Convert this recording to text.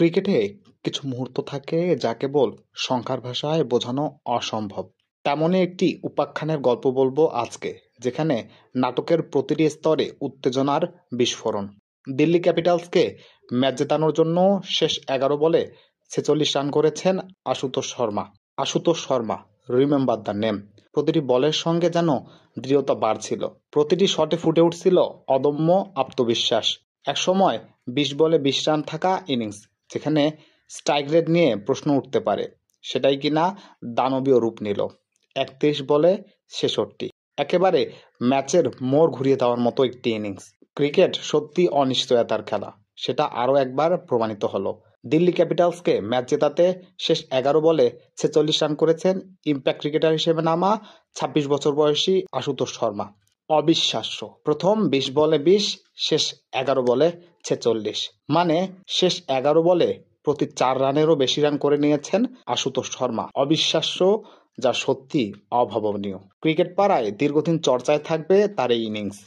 ক্রিকেটে কিছু মুহূর্ত থাকে যা কেবল সংখ্যার ভাষায় বোঝানো অসম্ভব। তেমনই একটি উপাখ্যানের গল্প বলবো আজকে, যেখানে নাটকের প্রতিটি স্তরে উত্তেজনার বিস্ফোরণ। দিল্লি ক্যাপিটালসকে ম্যাচ জেতানোর জন্য শেষ 11 বলে 46 রান করেছেন Ashutosh Sharma. Ashutosh Sharma, remember the name. প্রতিটি বলের সঙ্গে যেন দৃঢ়তা বাড়ছিল, প্রতিটি শটে ফুটে উঠছিল অদম্য আত্মবিশ্বাস। একসময় 20 বলে 20 রান থাকা ইনিংস, যেখানে স্ট্রাইক রেট নিয়ে প্রশ্ন উঠতে পারে, সেটাই কিনা দানবীয় রূপ নিল 31 বলে 66। একেবারে ম্যাচের মোড় ঘুরিয়ে দেওয়ার মতো একটি ইনিংস। ক্রিকেট সত্যি অনিশ্চয়তার খেলা, সেটা আরও একবার প্রমাণিত হলো। দিল্লি ক্যাপিটালসকে ম্যাচ জেতাতে শেষ 11 বলে 46 রান করেছেন ইম্প্যাক্ট ক্রিকেটার হিসেবে নামা 26 বছর বয়সী আশুতোষ শর্মা। অবিশ্বাস্য। প্রথম 20 বলে 20, শেষ 11 বলে 46, মানে শেষ 11 বলে প্রতি 4 রানেরও বেশি রান করে নিয়েছেন আশুতোষ শর্মা। অবিশ্বাস্য, যা সত্যি অভাবনীয়। ক্রিকেট পাড়ায় দীর্ঘদিন চর্চায় থাকবে তার এই ইনিংস।